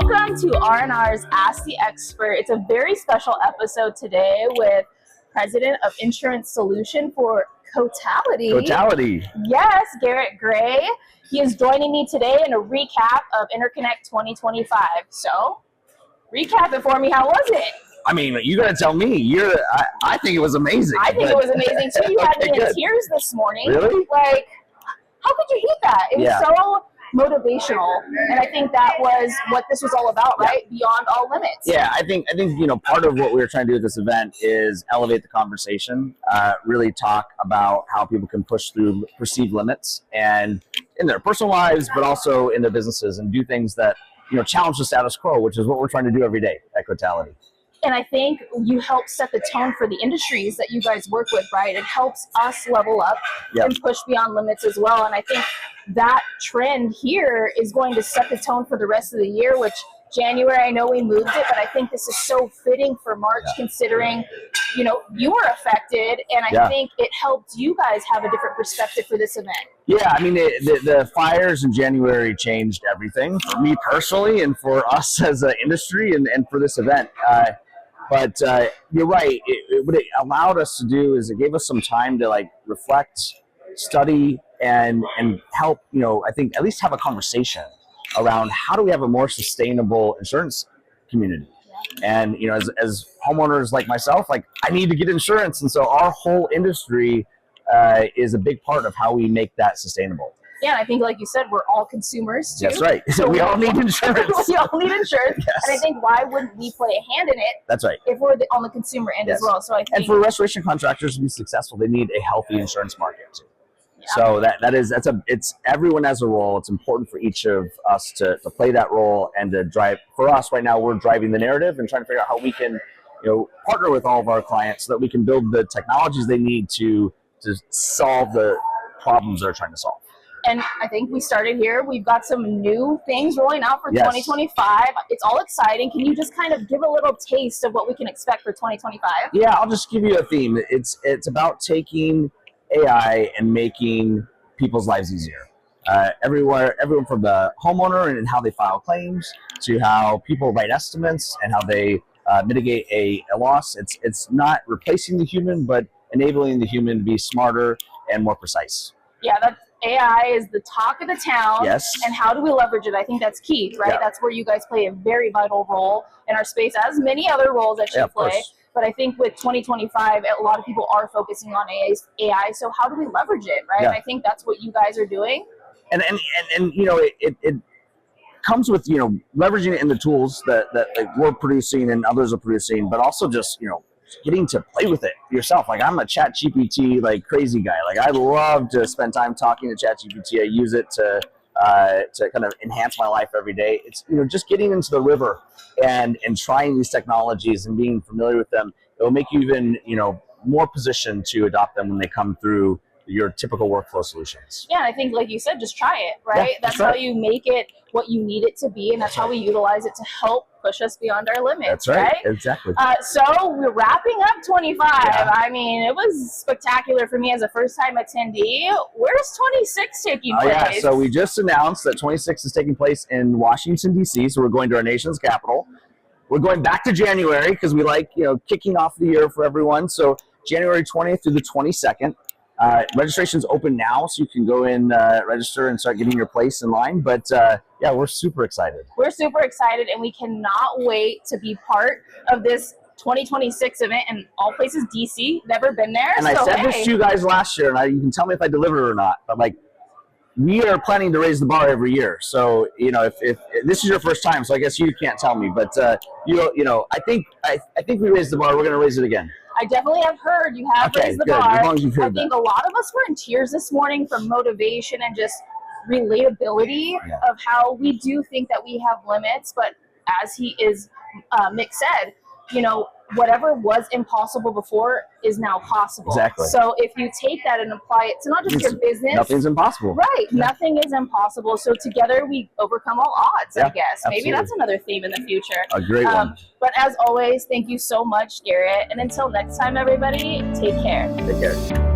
Welcome to R&R's Ask the Expert. It's a very special episode today with President of Insurance Solution for CoreLogic. Yes, Garret Gray. He is joining me today in a recap of INTRConnect 2025. So, recap it for me. How was it? I mean, you got to tell me. I think it was amazing. I think it was amazing too. You had me in tears this morning. Really? Like, how could you hate that? It was so motivational, and I think that was what this was all about, right? Beyond all limits. Yeah, I think part of what we were trying to do at this event is elevate the conversation, really talk about how people can push through perceived limits and in their personal lives, but also in their businesses, and do things that challenge the status quo, which is what we're trying to do every day at CoreLogic. And I think you help set the tone for the industries that you guys work with, right? It helps us level up and push beyond limits as well. And I think that trend here is going to set the tone for the rest of the year, which January, I know we moved it, but I think this is so fitting for March considering, you were affected. And I think it helped you guys have a different perspective for this event. Yeah, I mean, the fires in January changed everything for me personally and for us as an industry and for this event. But you're right. What it allowed us to do is it gave us some time to reflect, study, and help, I think at least have a conversation around how do we have a more sustainable insurance community. And, as homeowners like myself, I need to get insurance. And so our whole industry is a big part of how we make that sustainable. Yeah, and I think, like you said, we're all consumers too. That's right. So we all need insurance. We all need insurance. Yes. And I think why wouldn't we play a hand in it? That's right. If we're on the consumer end as well. So I think, and for restoration contractors to be successful, they need a healthy insurance market too. So it's everyone has a role. It's important for each of us to play that role and to drive. For us right now, we're driving the narrative and trying to figure out how we can, partner with all of our clients so that we can build the technologies they need to solve the problems they're trying to solve. And I think we started here. We've got some new things rolling out for 2025. It's all exciting. Can you just kind of give a little taste of what we can expect for 2025? Yeah, I'll just give you a theme. It's about taking AI and making people's lives easier. Everyone from the homeowner and how they file claims to how people write estimates and how they mitigate a loss. It's not replacing the human, but enabling the human to be smarter and more precise. Yeah, AI is the talk of the town. Yes. And how do we leverage it? I think that's key, right? Yeah. That's where you guys play a very vital role in our space, as many other roles that you play. But I think with 2025, a lot of people are focusing on AI. So how do we leverage it, right? And I think that's what you guys are doing. And it comes with leveraging it in the tools that we're producing and others are producing, but also just getting to play with it yourself. I'm a ChatGPT crazy guy. I love to spend time talking to ChatGPT. I use it to kind of enhance my life every day. It's just getting into the river and trying these technologies and being familiar with them. It will make you even more positioned to adopt them when they come through your typical workflow solutions. Yeah, I think, like you said, just try it, right? That's how you make it what you need it to be, and that's how we utilize it to help push us beyond our limits. That's right? Exactly. So we're wrapping up 25. I mean, it was spectacular for me as a first-time attendee. Where's 26 taking place? Yeah, so we just announced that 26 is taking place in Washington, D.C., so we're going to our nation's capital. We're going back to January because we like, kicking off the year for everyone. So January 20th through the 22nd. Registration's open now, so you can go in, register, and start getting your place in line. But yeah, we're super excited. We're super excited, and we cannot wait to be part of this 2026 event in all places. DC, never been there. And I said this to you guys last year, and you can tell me if I delivered or not. But we are planning to raise the bar every year. So if this is your first time, so I guess you can't tell me. But I think we raised the bar. We're going to raise it again. I definitely have heard you have raised the bar. As long as you've heard I think a lot of us were in tears this morning from motivation and just relatability of how we do think that we have limits. But as Mick said, whatever was impossible before is now possible. Exactly. So if you take that and apply it to not just your business. Nothing's impossible. Right. Yeah. Nothing is impossible. So together we overcome all odds, I guess. Absolutely. Maybe that's another theme in the future. A great one. But as always, thank you so much, Garret. And until next time, everybody, take care. Take care.